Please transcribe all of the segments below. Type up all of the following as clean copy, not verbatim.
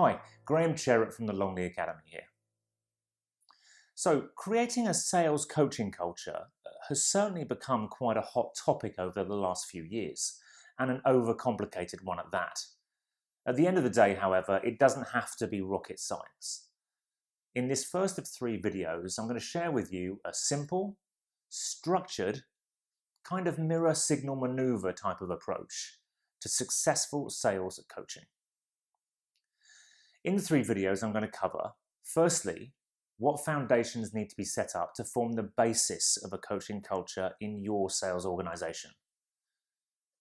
Hi, Graham Cherrett from the Longley Academy here. So, creating a sales coaching culture has certainly become quite a hot topic over the last few years, and an overcomplicated one at that. At the end of the day, however, it doesn't have to be rocket science. In this first of 3 videos, I'm going to share with you a simple, structured, kind of mirror signal maneuver type of approach to successful sales coaching. In the 3 videos, I'm going to cover, firstly, what foundations need to be set up to form the basis of a coaching culture in your sales organization.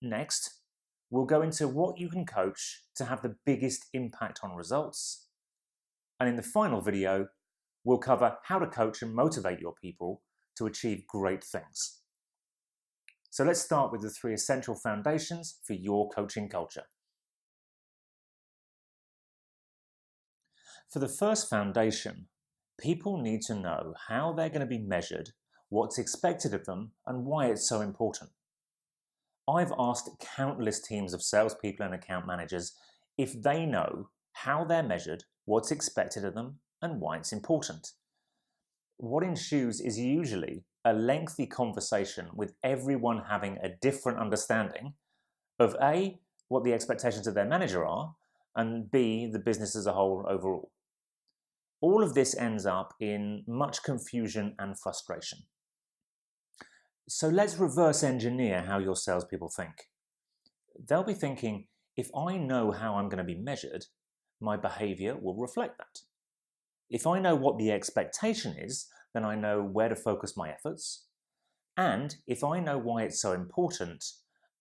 Next, we'll go into what you can coach to have the biggest impact on results. And in the final video, we'll cover how to coach and motivate your people to achieve great things. So let's start with the 3 essential foundations for your coaching culture. For the first foundation, people need to know how they're going to be measured, what's expected of them, and why it's so important. I've asked countless teams of salespeople and account managers if they know how they're measured, what's expected of them, and why it's important. What ensues is usually a lengthy conversation with everyone having a different understanding of A, what the expectations of their manager are, and B, the business as a whole overall. All of this ends up in much confusion and frustration. So let's reverse engineer how your salespeople think. They'll be thinking, if I know how I'm going to be measured, my behavior will reflect that. If I know what the expectation is, then I know where to focus my efforts. And if I know why it's so important,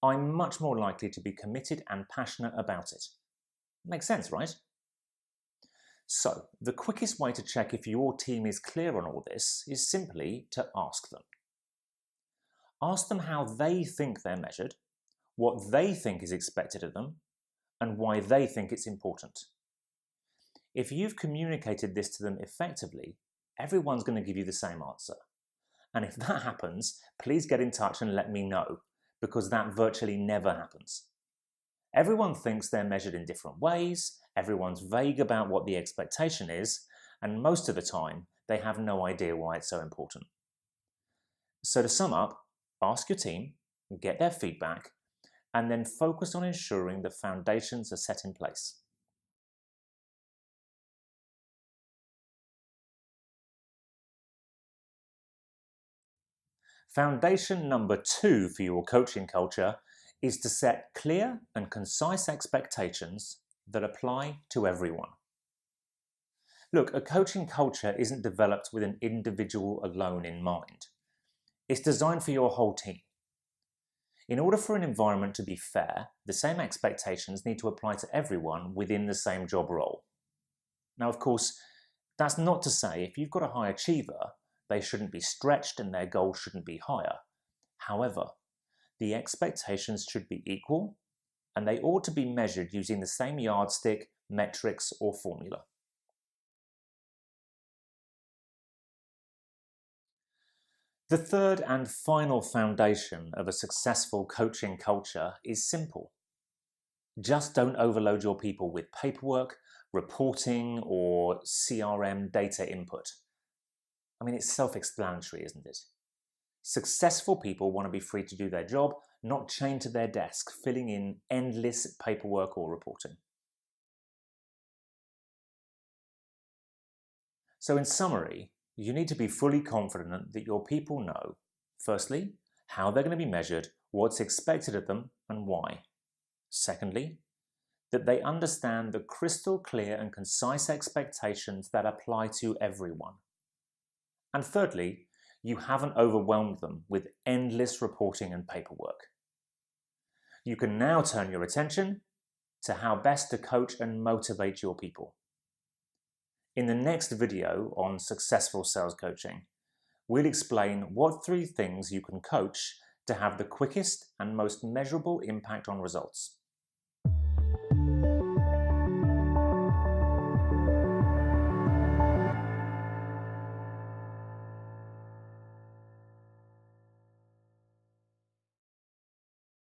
I'm much more likely to be committed and passionate about it. Makes sense, right? So, the quickest way to check if your team is clear on all this is simply to ask them. Ask them how they think they're measured, what they think is expected of them, and why they think it's important. If you've communicated this to them effectively, everyone's going to give you the same answer. And if that happens, please get in touch and let me know, because that virtually never happens. Everyone thinks they're measured in different ways, everyone's vague about what the expectation is, and most of the time, they have no idea why it's so important. So to sum up, ask your team, get their feedback, and then focus on ensuring the foundations are set in place. Foundation number 2 for your coaching culture is to set clear and concise expectations that apply to everyone. Look, a coaching culture isn't developed with an individual alone in mind. It's designed for your whole team. In order for an environment to be fair, the same expectations need to apply to everyone within the same job role. Now, of course, that's not to say if you've got a high achiever, they shouldn't be stretched and their goals shouldn't be higher. However, the expectations should be equal, and they ought to be measured using the same yardstick, metrics, or formula. The third and final foundation of a successful coaching culture is simple. Just don't overload your people with paperwork, reporting, or CRM data input. I mean, it's self-explanatory, isn't it? Successful people want to be free to do their job, not chained to their desk, filling in endless paperwork or reporting. So in summary, you need to be fully confident that your people know, firstly, how they're going to be measured, what's expected of them, and why. Secondly, that they understand the crystal clear and concise expectations that apply to everyone. And thirdly, you haven't overwhelmed them with endless reporting and paperwork. You can now turn your attention to how best to coach and motivate your people. In the next video on successful sales coaching, we'll explain what 3 things you can coach to have the quickest and most measurable impact on results.